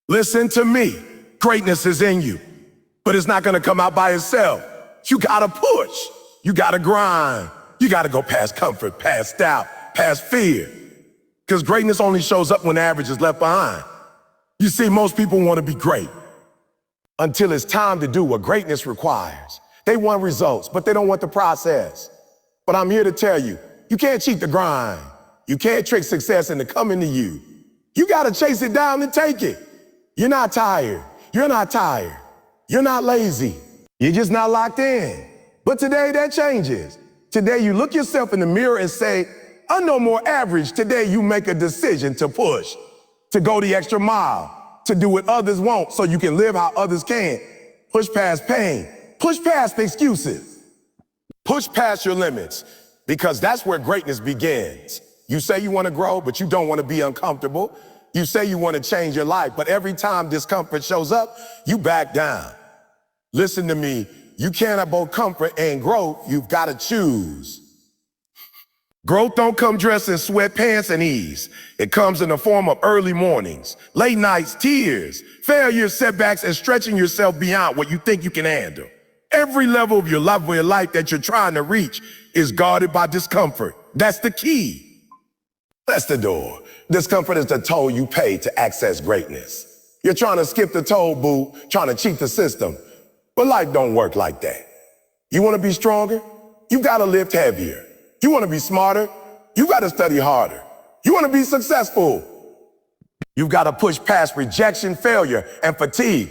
Listen to me. Greatness is in you, but it's not gonna come out by itself. You gotta push. You gotta grind. You gotta go past comfort, past doubt, past fear. Because greatness only shows up when the average is left behind. You see, most people want to be great until it's time to do what greatness requires. They want results, but they don't want the process. But I'm here to tell you, you can't cheat the grind. You can't trick success into coming to you. You gotta chase it down and take it. You're not tired. You're not tired. You're not lazy. You're just not locked in. But today that changes. Today you look yourself in the mirror and say, I'm no more average. Today you make a decision to push, to go the extra mile, to do what others won't so you can live how others can't. Push past pain. Push past excuses. Push past your limits, because that's where greatness begins. You say you want to grow, but you don't want to be uncomfortable. You say you want to change your life, but every time discomfort shows up, you back down. Listen to me. You can't have both comfort and growth. You've got to choose. Growth don't come dressed in sweatpants and ease. It comes in the form of early mornings, late nights, tears, failures, setbacks, and stretching yourself beyond what you think you can handle. Every level of your life that you're trying to reach is guarded by discomfort. That's the key. That's the door. Discomfort is the toll you pay to access greatness. You're trying to skip the toll booth, trying to cheat the system. But life don't work like that. You want to be stronger? You got to lift heavier. You want to be smarter? You got to study harder. You want to be successful? You've got to push past rejection, failure, and fatigue.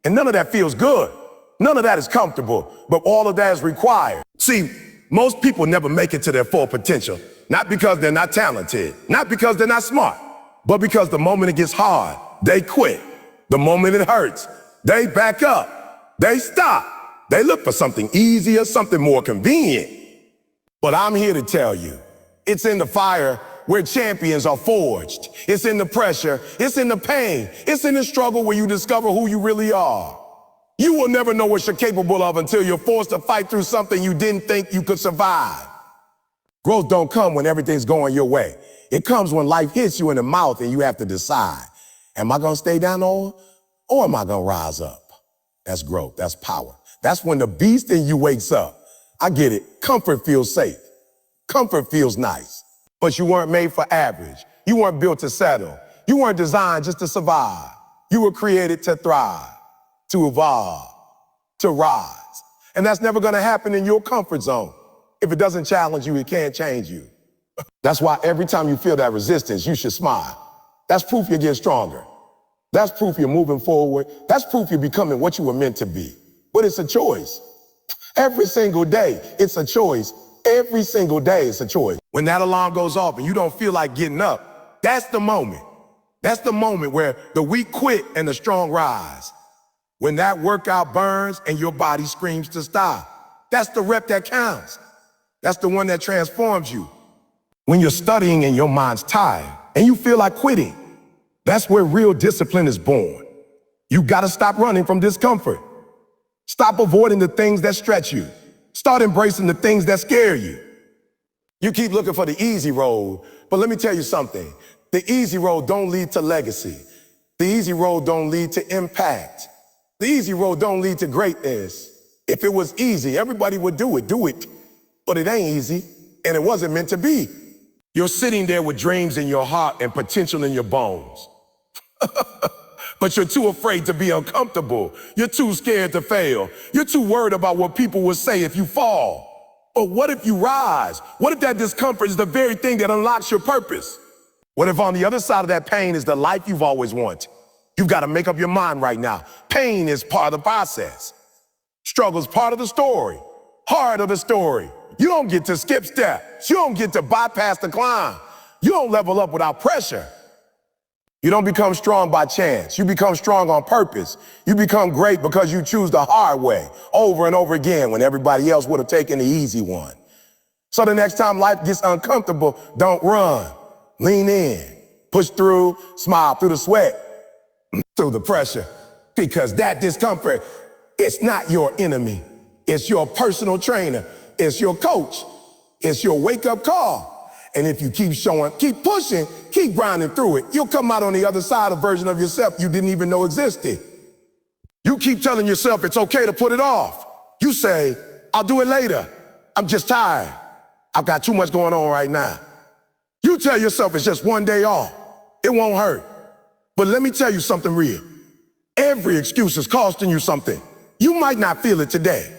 And none of that feels good. None of that is comfortable, but all of that is required. See, most people never make it to their full potential, not because they're not talented, not because they're not smart, but because the moment it gets hard, they quit. The moment it hurts, they back up. They stop. They look for something easier, something more convenient. But I'm here to tell you, it's in the fire where champions are forged. It's in the pressure. It's in the pain. It's in the struggle where you discover who you really are. You will never know what you're capable of until you're forced to fight through something you didn't think you could survive. Growth don't come when everything's going your way. It comes when life hits you in the mouth and you have to decide, am I gonna stay down or am I gonna rise up? That's growth, that's power. That's when the beast in you wakes up. I get it, comfort feels safe. Comfort feels nice. But you weren't made for average. You weren't built to settle. You weren't designed just to survive. You were created to thrive, to evolve, to rise. And that's never gonna happen in your comfort zone. If it doesn't challenge you, it can't change you. That's why every time you feel that resistance, you should smile. That's proof you're getting stronger. That's proof you're moving forward. That's proof you're becoming what you were meant to be. But it's a choice. Every single day, it's a choice. Every single day, it's a choice. When that alarm goes off and you don't feel like getting up, that's the moment. That's the moment where the weak quit and the strong rise. When that workout burns and your body screams to stop, that's the rep that counts. That's the one that transforms you. When you're studying and your mind's tired and you feel like quitting, that's where real discipline is born. You gotta stop running from discomfort. Stop avoiding the things that stretch you. Start embracing the things that scare you. You keep looking for the easy road, but let me tell you something. The easy road don't lead to legacy. The easy road don't lead to impact. The easy road don't lead to greatness. If it was easy, everybody would do it. But it ain't easy, and it wasn't meant to be. You're sitting there with dreams in your heart and potential in your bones. But you're too afraid to be uncomfortable. You're too scared to fail. You're too worried about what people will say if you fall. But what if you rise? What if that discomfort is the very thing that unlocks your purpose? What if on the other side of that pain is the life you've always wanted? You've got to make up your mind right now. Pain is part of the process. Struggle's part of the story. Heart of the story. You don't get to skip steps. You don't get to bypass the climb. You don't level up without pressure. You don't become strong by chance. You become strong on purpose. You become great because you choose the hard way over and over again when everybody else would have taken the easy one. So the next time life gets uncomfortable, don't run. Lean in, push through, smile through the sweat, through the pressure. Because that discomfort, it's not your enemy. It's your personal trainer. It's your coach. It's your wake-up call. And if you keep showing, keep pushing, keep grinding through it, you'll come out on the other side a version of yourself you didn't even know existed. You keep telling yourself it's okay to put it off. You say, I'll do it later. I'm just tired. I've got too much going on right now. You tell yourself it's just one day off. It won't hurt. But let me tell you something real. Every excuse is costing you something. You might not feel it today.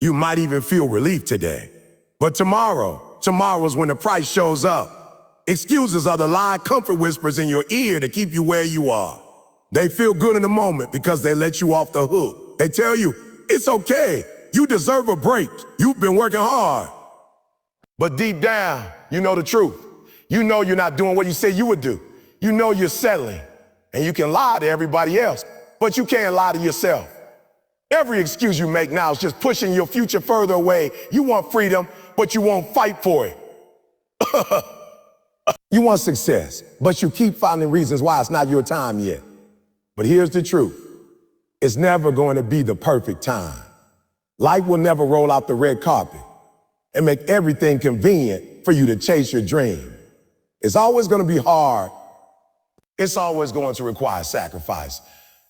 You might even feel relief today. But tomorrow's when the price shows up. Excuses are the loud comfort whispers in your ear to keep you where you are. They feel good in the moment because they let you off the hook. They tell you, it's okay. You deserve a break. You've been working hard. But deep down, you know the truth. You know you're not doing what you said you would do. You know you're settling. And you can lie to everybody else, but you can't lie to yourself. Every excuse you make now is just pushing your future further away. You want freedom, but you won't fight for it. You want success, but you keep finding reasons why it's not your time yet. But here's the truth. It's never going to be the perfect time. Life will never roll out the red carpet and make everything convenient for you to chase your dream. It's always going to be hard. It's always going to require sacrifice.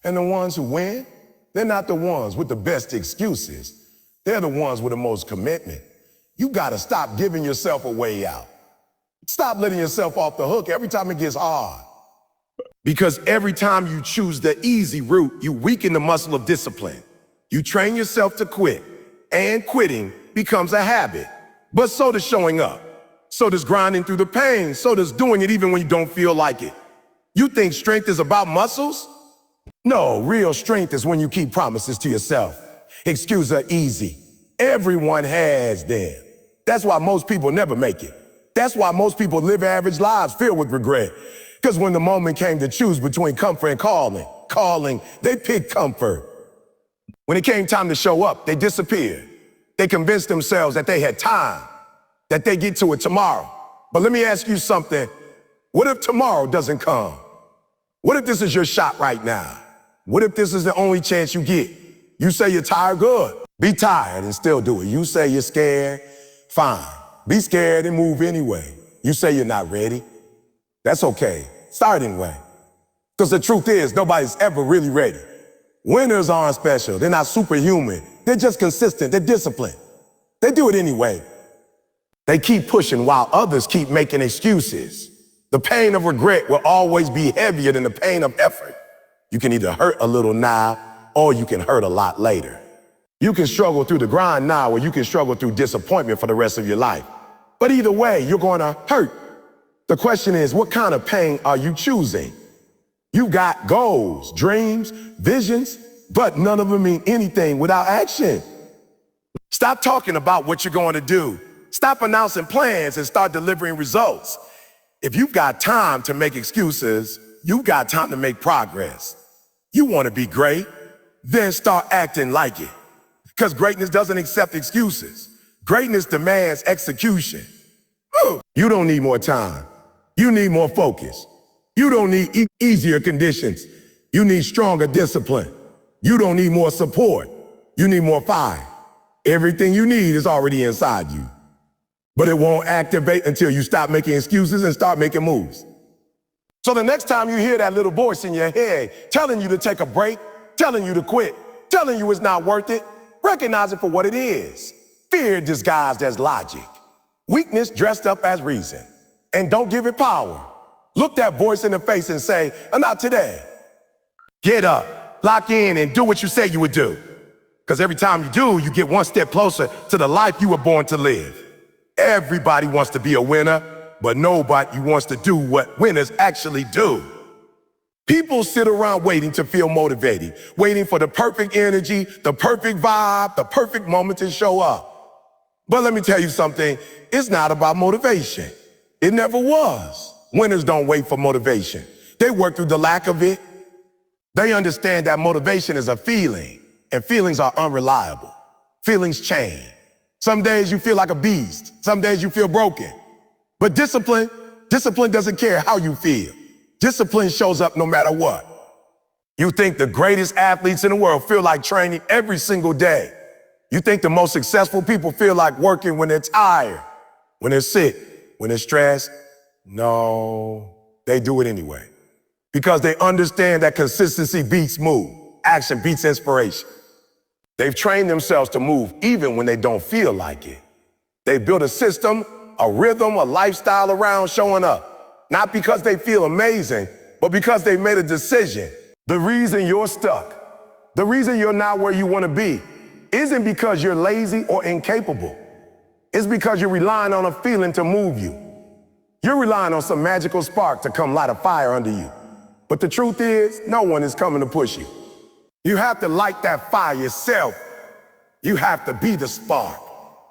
And the ones who win, they're not the ones with the best excuses. They're the ones with the most commitment. You got to stop giving yourself a way out. Stop letting yourself off the hook every time it gets hard. Because every time you choose the easy route, you weaken the muscle of discipline. You train yourself to quit, and quitting becomes a habit. But so does showing up. So does grinding through the pain. So does doing it even when you don't feel like it. You think strength is about muscles? No, real strength is when you keep promises to yourself. Excuses are easy. Everyone has them. That's why most people never make it. That's why most people live average lives filled with regret. Because when the moment came to choose between comfort and calling, they picked comfort. When it came time to show up, they disappeared. They convinced themselves that they had time, that they get to it tomorrow. But let me ask you something. What if tomorrow doesn't come? What if this is your shot right now? What if this is the only chance you get? You say you're tired, good. Be tired and still do it. You say you're scared, fine. Be scared and move anyway. You say you're not ready. That's okay. Start anyway. Because the truth is, nobody's ever really ready. Winners aren't special. They're not superhuman. They're just consistent. They're disciplined. They do it anyway. They keep pushing while others keep making excuses. The pain of regret will always be heavier than the pain of effort. You can either hurt a little now, or you can hurt a lot later. You can struggle through the grind now, or you can struggle through disappointment for the rest of your life. But either way, you're going to hurt. The question is, what kind of pain are you choosing? You've got goals, dreams, visions, but none of them mean anything without action. Stop talking about what you're going to do. Stop announcing plans and start delivering results. If you've got time to make excuses, you've got time to make progress. You want to be great? Then start acting like it. Because greatness doesn't accept excuses. Greatness demands execution. You don't need more time. You need more focus. You don't need easier conditions. You need stronger discipline. You don't need more support. You need more fire. Everything you need is already inside you. But it won't activate until you stop making excuses and start making moves. So the next time you hear that little voice in your head telling you to take a break, telling you to quit, telling you it's not worth it, recognize it for what it is. Fear disguised as logic. Weakness dressed up as reason. And don't give it power. Look that voice in the face and say, not today. Get up, lock in, and do what you say you would do. Because every time you do, you get one step closer to the life you were born to live. Everybody wants to be a winner, but nobody wants to do what winners actually do. People sit around waiting to feel motivated, waiting for the perfect energy, the perfect vibe, the perfect moment to show up. But let me tell you something, it's not about motivation. It never was. Winners don't wait for motivation. They work through the lack of it. They understand that motivation is a feeling, and feelings are unreliable. Feelings change. Some days you feel like a beast. Some days you feel broken. But discipline doesn't care how you feel. Discipline shows up no matter what. You think the greatest athletes in the world feel like training every single day. You think the most successful people feel like working when they're tired, when they're sick, When they're stressed, no, they do it anyway. Because they understand that consistency beats move, action beats inspiration. They've trained themselves to move even when they don't feel like it. They built a system, a rhythm, a lifestyle around showing up. Not because they feel amazing, but because they made a decision. The reason you're stuck, the reason you're not where you want to be, isn't because you're lazy or incapable. It's because you're relying on a feeling to move you. You're relying on some magical spark to come light a fire under you. But the truth is, no one is coming to push you. You have to light that fire yourself. You have to be the spark.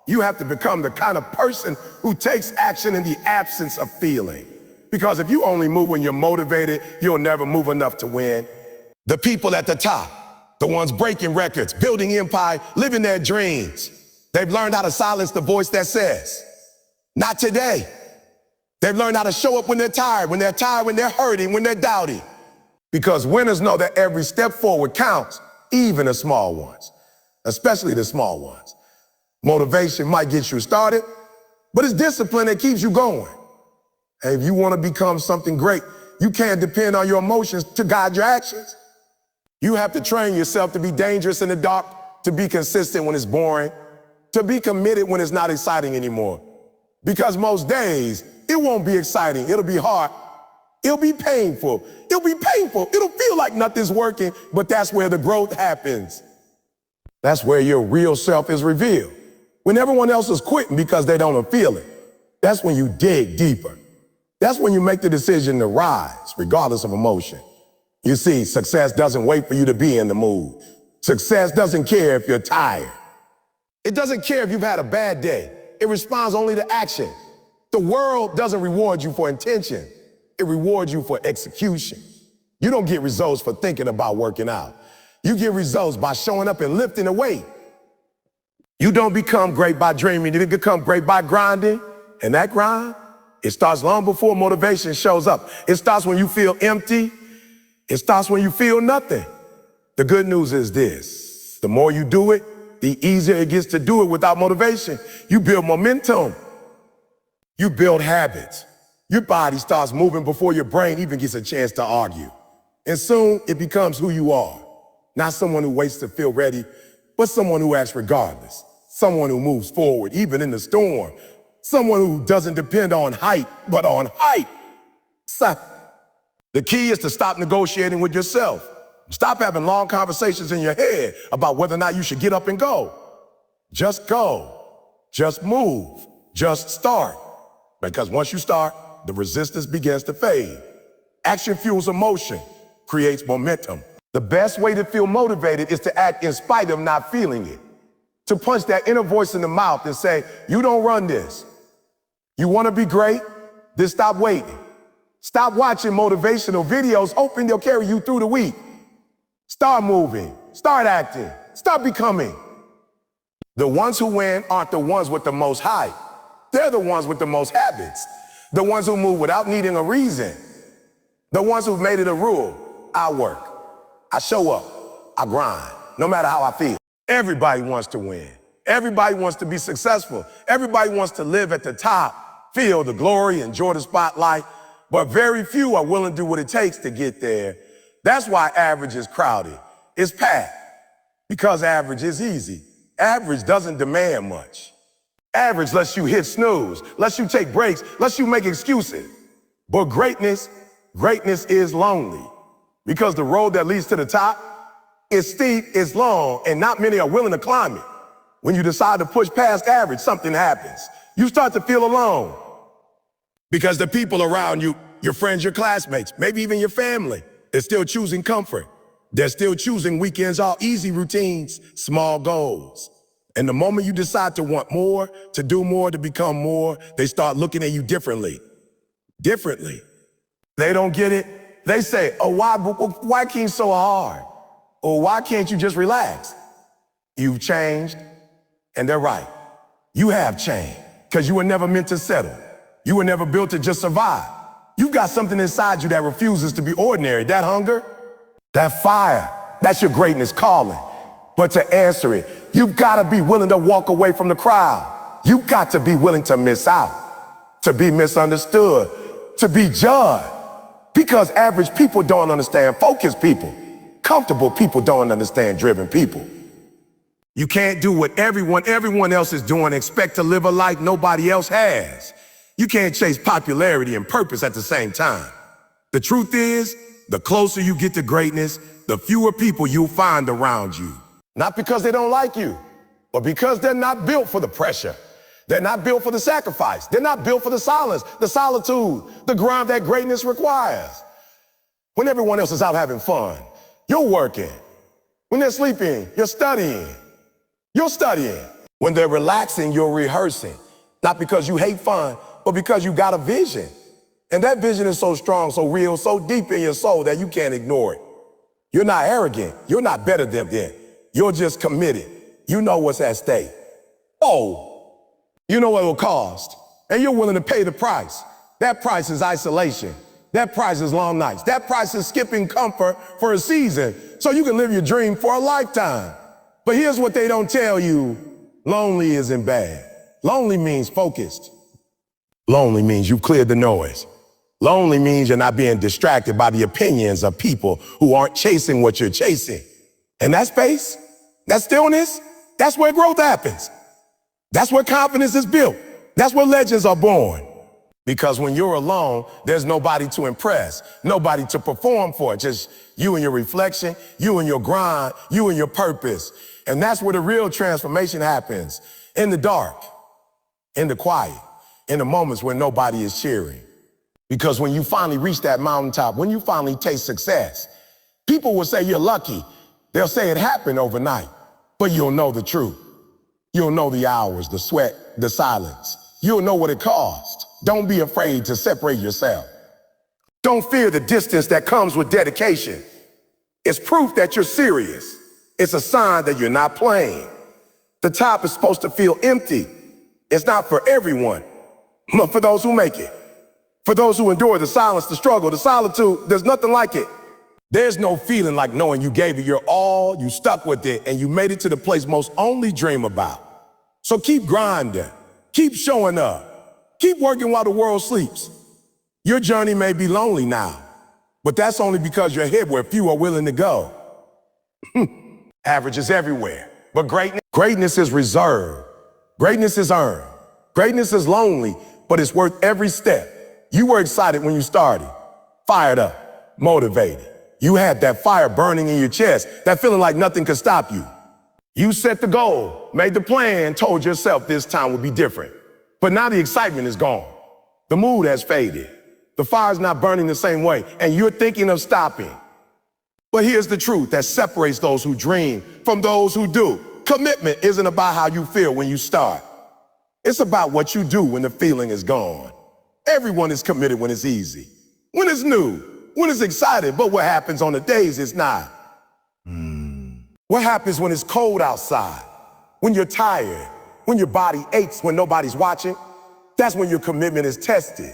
You have to become the kind of person who takes action in the absence of feeling. Because if you only move when you're motivated, you'll never move enough to win. The people at the top, the ones breaking records, building empire, living their dreams, they've learned how to silence the voice that says, not today. They've learned how to show up when they're tired, when they're hurting, when they're doubting. Because winners know that every step forward counts, even the small ones, especially the small ones. Motivation might get you started, but it's discipline that keeps you going. And if you want to become something great, you can't depend on your emotions to guide your actions. You have to train yourself to be dangerous in the dark, to be consistent when it's boring, to be committed when it's not exciting anymore. Because most days, it won't be exciting. It'll be hard. It'll be painful. It'll be painful. It'll feel like nothing's working, but that's where the growth happens. That's where your real self is revealed. When everyone else is quitting because they don't feel it, that's when you dig deeper. That's when you make the decision to rise, regardless of emotion. You see, success doesn't wait for you to be in the mood. Success doesn't care if you're tired. It doesn't care if you've had a bad day. It responds only to action. The world doesn't reward you for intention. It rewards you for execution. You don't get results for thinking about working out. You get results by showing up and lifting a weight. You don't become great by dreaming. You become great by grinding. And that grind, it starts long before motivation shows up. It starts when you feel empty. It starts when you feel nothing. The good news is this: the more you do it, the easier it gets to do it without motivation. You build momentum. You build habits. Your body starts moving before your brain even gets a chance to argue. And soon it becomes who you are. Not someone who waits to feel ready, but someone who acts regardless. Someone who moves forward, even in the storm. Someone who doesn't depend on height, but on height. The key is to stop negotiating with yourself. Stop having long conversations in your head about whether or not you should get up and go. Just go. Just move. Just start. Because once you start, the resistance begins to fade. Action fuels emotion, creates momentum. The best way to feel motivated is to act in spite of not feeling it. To punch that inner voice in the mouth and say, you don't run this. You want to be great? Then stop waiting. Stop watching motivational videos hoping they'll carry you through the week. Start moving. Start acting. Start becoming. The ones who win aren't the ones with the most hype. They're the ones with the most habits. The ones who move without needing a reason. The ones who've made it a rule. I work. I show up. I grind. No matter how I feel. Everybody wants to win. Everybody wants to be successful. Everybody wants to live at the top, feel the glory, enjoy the spotlight. But very few are willing to do what it takes to get there. That's why average is crowded. It's packed. Because average is easy. Average doesn't demand much. Average lets you hit snooze, lets you take breaks, lets you make excuses. But greatness is lonely. Because the road that leads to the top is steep, it's long, and not many are willing to climb it. When you decide to push past average, something happens. You start to feel alone. Because the people around you, your friends, your classmates, maybe even your family, they're still choosing comfort. They're still choosing weekends, all easy routines, small goals. And the moment you decide to want more, to do more, to become more, they start looking at you differently. Differently. They don't get it. They say, oh, why keep so hard? Or why can't you just relax? You've changed, and they're right. You have changed, because you were never meant to settle. You were never built to just survive. You've got something inside you that refuses to be ordinary. That hunger, that fire, that's your greatness calling. But to answer it, you've got to be willing to walk away from the crowd. You've got to be willing to miss out. to be misunderstood, to be judged. Because average people don't understand focused people. Comfortable people don't understand driven people. You can't do what everyone else is doing, expect to live a life nobody else has. You can't chase popularity and purpose at the same time. The truth is, the closer you get to greatness, the fewer people you'll find around you. Not because they don't like you, but because they're not built for the pressure. They're not built for the sacrifice. They're not built for the silence, the solitude, the grind that greatness requires. When everyone else is out having fun, you're working. When they're sleeping, you're studying. You're studying. When they're relaxing, you're rehearsing. Not because you hate fun, but because you got a vision. And that vision is so strong, so real, so deep in your soul that you can't ignore it. You're not arrogant. You're not better than them. You're just committed. You know what's at stake. Oh, you know what it will cost. And you're willing to pay the price. That price is isolation. That price is long nights. That price is skipping comfort for a season so you can live your dream for a lifetime. But here's what they don't tell you. Lonely isn't bad. Lonely means focused. Lonely means you've cleared the noise. Lonely means you're not being distracted by the opinions of people who aren't chasing what you're chasing. And that space, that stillness, that's where growth happens. That's where confidence is built. That's where legends are born. Because when you're alone, there's nobody to impress, nobody to perform for, just you and your reflection, you and your grind, you and your purpose. And that's where the real transformation happens, in the dark, in the quiet, in the moments when nobody is cheering. Because when you finally reach that mountaintop, when you finally taste success, people will say you're lucky. They'll say it happened overnight, but you'll know the truth. You'll know the hours, the sweat, the silence. You'll know what it cost. Don't be afraid to separate yourself. Don't fear the distance that comes with dedication. It's proof that you're serious. It's a sign that you're not playing. The top is supposed to feel empty. It's not for everyone, but for those who make it. For those who endure the silence, the struggle, the solitude, there's nothing like it. There's no feeling like knowing you gave it your all, you stuck with it, and you made it to the place most only dream about. So keep grinding, keep showing up, keep working while the world sleeps. Your journey may be lonely now, but that's only because you're headed where few are willing to go. Average is everywhere, but greatness is reserved. Greatness is earned. Greatness is lonely, but it's worth every step. You were excited when you started, fired up, motivated. You had that fire burning in your chest, that feeling like nothing could stop you. You set the goal, made the plan, told yourself this time would be different. But now the excitement is gone. The mood has faded. The fire's not burning the same way, and you're thinking of stopping. But here's the truth that separates those who dream from those who do. Commitment isn't about how you feel when you start. It's about what you do when the feeling is gone. Everyone is committed when it's easy, when it's new, when it's exciting, but what happens on the days it's not? What happens when it's cold outside, when you're tired, when your body aches, when nobody's watching? That's when your commitment is tested.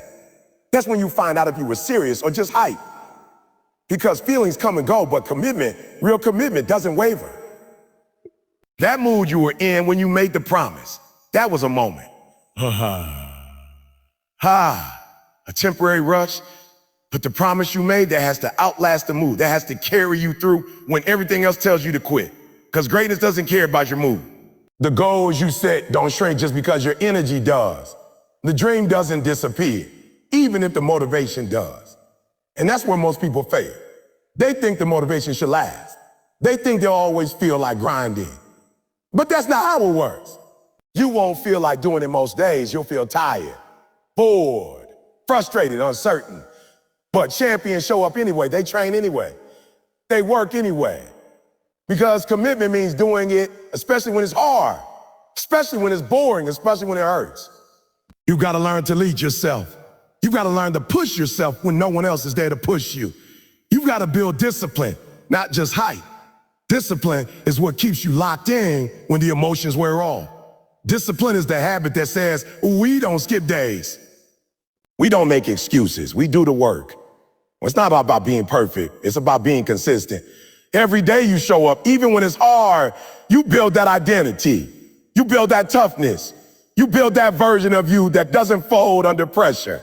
That's when you find out if you were serious or just hype. Because feelings come and go, but commitment, real commitment, doesn't waver. That mood you were in when you made the promise, that was a moment. A temporary rush, but the promise you made that has to outlast the mood, that has to carry you through when everything else tells you to quit. Because greatness doesn't care about your mood. The goals you set don't shrink just because your energy does. The dream doesn't disappear, even if the motivation does. And that's where most people fail. They think the motivation should last. They think they'll always feel like grinding. But that's not how it works. You won't feel like doing it most days. You'll feel tired, bored, frustrated, uncertain. But champions show up anyway. They train anyway. They work anyway. Because commitment means doing it, especially when it's hard, especially when it's boring, especially when it hurts. You gotta learn to lead yourself. You gotta learn to push yourself when no one else is there to push you. You gotta build discipline, not just hype. Discipline is what keeps you locked in when the emotions wear off. Discipline is the habit that says, we don't skip days. We don't make excuses. We do the work. It's not about being perfect. It's about being consistent. Every day you show up, even when it's hard, you build that identity. You build that toughness. You build that version of you that doesn't fold under pressure.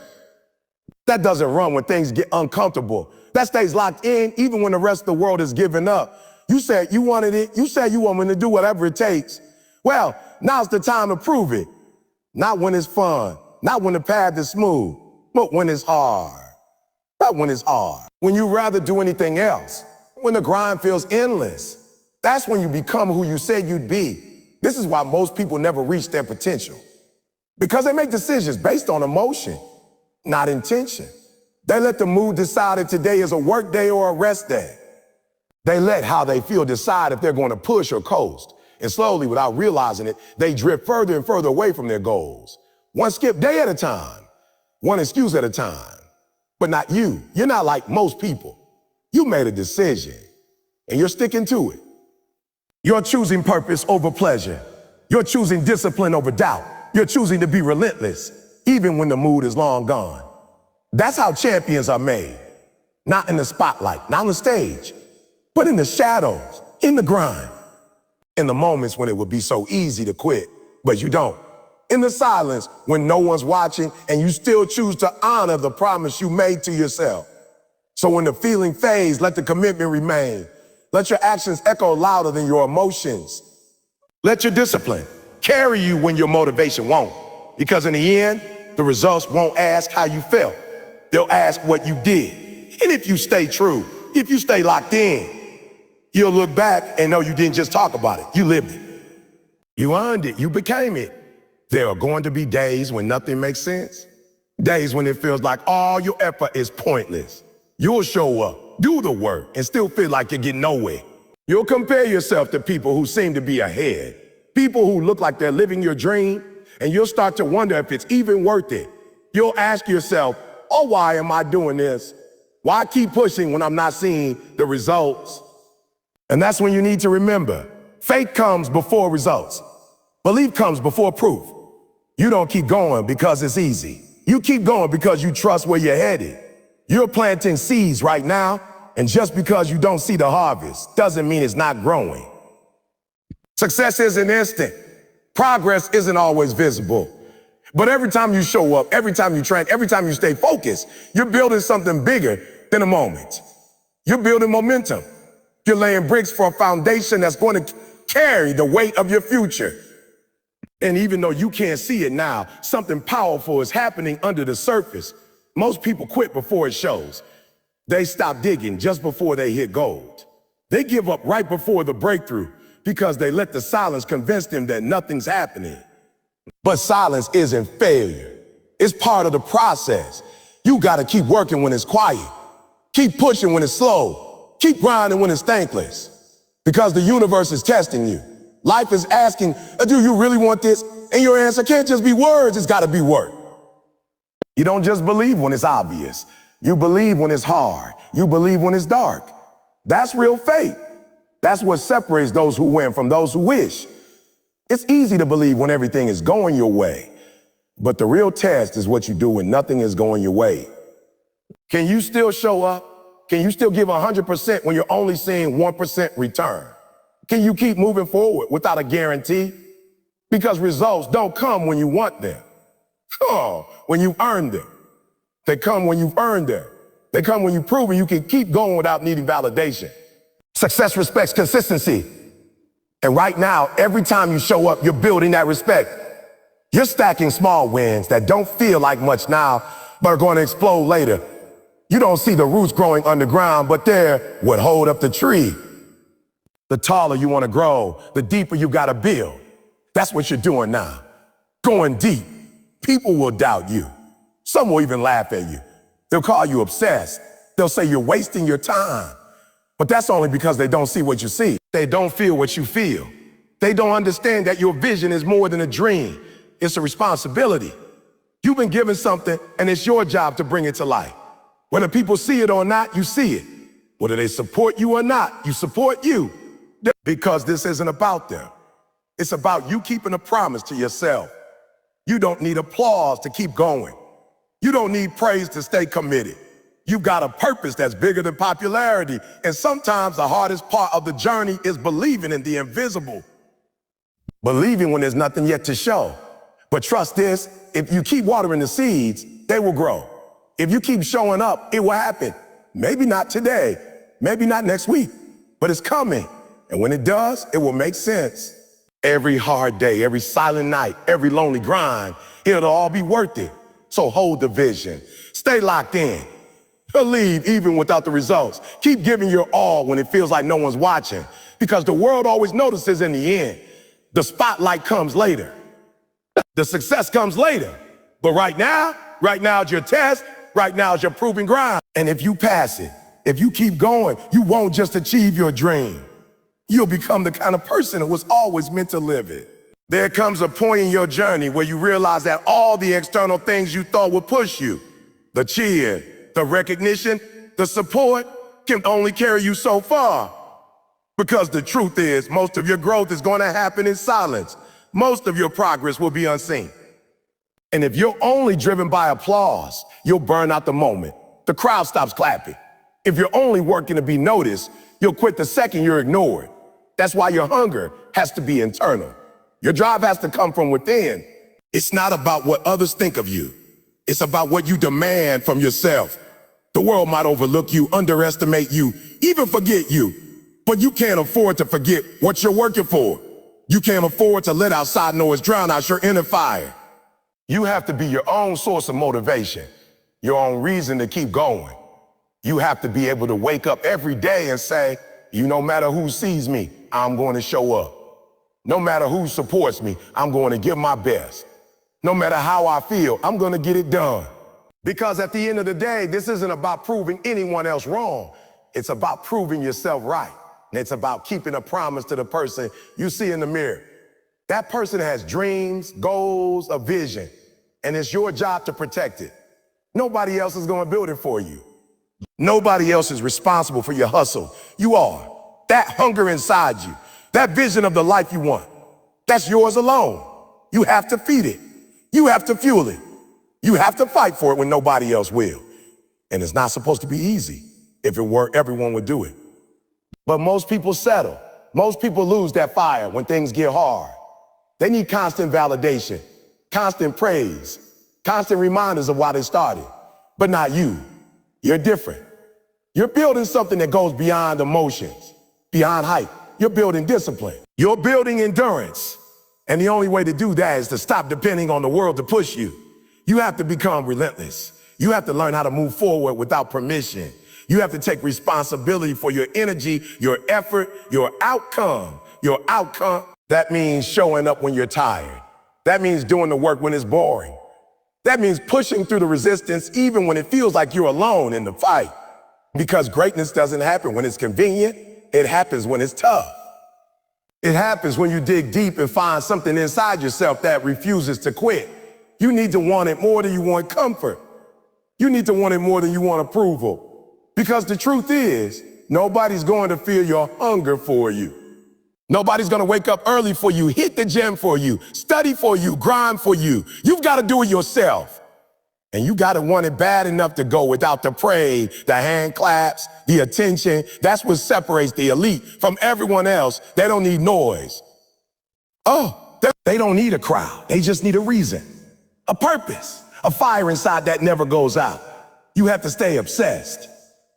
That doesn't run when things get uncomfortable. That stays locked in even when the rest of the world is giving up. You said you wanted it. You said you want me to do whatever it takes. Well, now's the time to prove it. Not when it's fun. Not when the path is smooth. But when it's hard. Not when it's hard. When you rather do anything else. When the grind feels endless. That's when you become who you said you'd be. This is why most people never reach their potential. Because they make decisions based on emotion, not intention. They let the mood decide if today is a work day or a rest day. They let how they feel decide if they're going to push or coast. And slowly, without realizing it, they drift further and further away from their goals. One skip day at a time. One excuse at a time. But not you. You're not like most people. You made a decision, and you're sticking to it. You're choosing purpose over pleasure. You're choosing discipline over doubt. You're choosing to be relentless, even when the mood is long gone. That's how champions are made. Not in the spotlight, not on the stage, but in the shadows, in the grind. In the moments when it would be so easy to quit, but you don't. In the silence when no one's watching and you still choose to honor the promise you made to yourself. So when the feeling fades, let the commitment remain. Let your actions echo louder than your emotions. Let your discipline carry you when your motivation won't. Because in the end, the results won't ask how you felt. They'll ask what you did. And if you stay true, if you stay locked in, you'll look back and know you didn't just talk about it. You lived it. You earned it. You became it. There are going to be days when nothing makes sense. Days when it feels like all your effort is pointless. You'll show up, do the work, and still feel like you're getting nowhere. You'll compare yourself to people who seem to be ahead, people who look like they're living your dream, and you'll start to wonder if it's even worth it. You'll ask yourself, oh, why am I doing this? Why keep pushing when I'm not seeing the results? And that's when you need to remember, faith comes before results. Belief comes before proof. You don't keep going because it's easy. You keep going because you trust where you're headed. You're planting seeds right now, and just because you don't see the harvest doesn't mean it's not growing. Success isn't instant. Progress isn't always visible. But every time you show up, every time you train, every time you stay focused, you're building something bigger than a moment. You're building momentum. You're laying bricks for a foundation that's going to carry the weight of your future. And even though you can't see it now, something powerful is happening under the surface. Most people quit before it shows. They stop digging just before they hit gold. They give up right before the breakthrough because they let the silence convince them that nothing's happening. But silence isn't failure. It's part of the process. You gotta keep working when it's quiet. Keep pushing when it's slow. Keep grinding when it's thankless. Because the universe is testing you. Life is asking, do you really want this? And your answer can't just be words, it's gotta be work. You don't just believe when it's obvious. You believe when it's hard. You believe when it's dark. That's real faith. That's what separates those who win from those who wish. It's easy to believe when everything is going your way. But the real test is what you do when nothing is going your way. Can you still show up? Can you still give 100% when you're only seeing 1% return? Can you keep moving forward without a guarantee? Because results don't come when you want them. When you earn them. They come when you've earned them. They come when you've proven you can keep going without needing validation. Success respects consistency. And right now, every time you show up, you're building that respect. You're stacking small wins that don't feel like much now, but are going to explode later. You don't see the roots growing underground, but they're what hold up the tree. The taller you want to grow, the deeper you got to build. That's what you're doing now. Going deep. People will doubt you. Some will even laugh at you. They'll call you obsessed. They'll say you're wasting your time. But that's only because they don't see what you see. They don't feel what you feel. They don't understand that your vision is more than a dream. It's a responsibility. You've been given something, and it's your job to bring it to life. Whether people see it or not, you see it. Whether they support you or not, you support you. Because this isn't about them. It's about you keeping a promise to yourself. You don't need applause to keep going. You don't need praise to stay committed. You've got a purpose that's bigger than popularity. And sometimes the hardest part of the journey is believing in the invisible. Believing when there's nothing yet to show. But trust this, if you keep watering the seeds, they will grow. If you keep showing up, it will happen. Maybe not today, maybe not next week, but it's coming. And when it does, it will make sense. Every hard day, every silent night, every lonely grind, it'll all be worth it. So hold the vision. Stay locked in. Believe even without the results. Keep giving your all when it feels like no one's watching, because the world always notices in the end. The spotlight comes later. The success comes later. But right now is your test. Right now is your proving ground. And if you pass it, if you keep going, you won't just achieve your dream. You'll become the kind of person who was always meant to live it. There comes a point in your journey where you realize that all the external things you thought would push you, the cheer, the recognition, the support, can only carry you so far. Because the truth is, most of your growth is going to happen in silence. Most of your progress will be unseen. And if you're only driven by applause, you'll burn out the moment. The crowd stops clapping. If you're only working to be noticed, you'll quit the second you're ignored. That's why your hunger has to be internal. Your drive has to come from within. It's not about what others think of you. It's about what you demand from yourself. The world might overlook you, underestimate you, even forget you. But you can't afford to forget what you're working for. You can't afford to let outside noise drown out your inner fire. You have to be your own source of motivation, your own reason to keep going. You have to be able to wake up every day and say, no matter who sees me, I'm going to show up. No matter who supports me, I'm going to give my best. No matter how I feel, I'm going to get it done. Because at the end of the day, this isn't about proving anyone else wrong. It's about proving yourself right. And it's about keeping a promise to the person you see in the mirror. That person has dreams, goals, a vision, and it's your job to protect it. Nobody else is going to build it for you. Nobody else is responsible for your hustle. You are. That hunger inside you, that vision of the life you want, that's yours alone. You have to feed it. You have to fuel it. You have to fight for it when nobody else will. And it's not supposed to be easy. If it were, everyone would do it. But most people settle. Most people lose that fire when things get hard. They need constant validation, constant praise, constant reminders of why they started. But not you. You're different. You're building something that goes beyond emotions, beyond hype. You're building discipline. You're building endurance. And the only way to do that is to stop depending on the world to push you. You have to become relentless. You have to learn how to move forward without permission. You have to take responsibility for your energy, your effort, your outcome. Your outcome, that means showing up when you're tired. That means doing the work when it's boring. That means pushing through the resistance even when it feels like you're alone in the fight. Because greatness doesn't happen when it's convenient. It happens when it's tough. It happens when you dig deep and find something inside yourself that refuses to quit. You need to want it more than you want comfort. You need to want it more than you want approval. Because the truth is, nobody's going to feel your hunger for you. Nobody's going to wake up early for you, hit the gym for you, study for you, grind for you. You've got to do it yourself. And you got to want it bad enough to go without the parade, the hand claps, the attention. That's what separates the elite from everyone else. They don't need noise. They don't need a crowd. They just need a reason, a purpose, a fire inside that never goes out. You have to stay obsessed,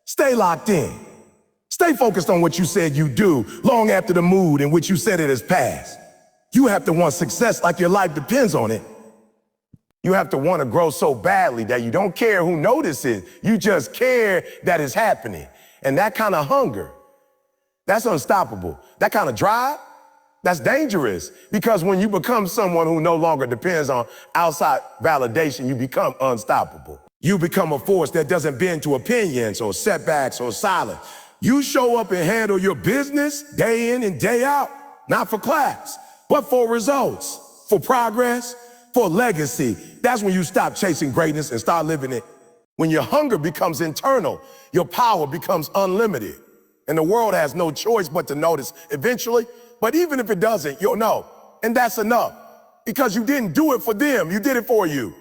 stay locked in, stay focused on what you said you do long after the mood in which you said it has passed. You have to want success like your life depends on it. You have to want to grow so badly that you don't care who notices. You just care that it's happening. And that kind of hunger, that's unstoppable. That kind of drive, that's dangerous. Because when you become someone who no longer depends on outside validation, you become unstoppable. You become a force that doesn't bend to opinions or setbacks or silence. You show up and handle your business day in and day out, not for class, but for results, for progress, for legacy. That's when you stop chasing greatness and start living it. When your hunger becomes internal, your power becomes unlimited. And the world has no choice but to notice eventually. But even if it doesn't, you'll know. And that's enough. Because you didn't do it for them, you did it for you.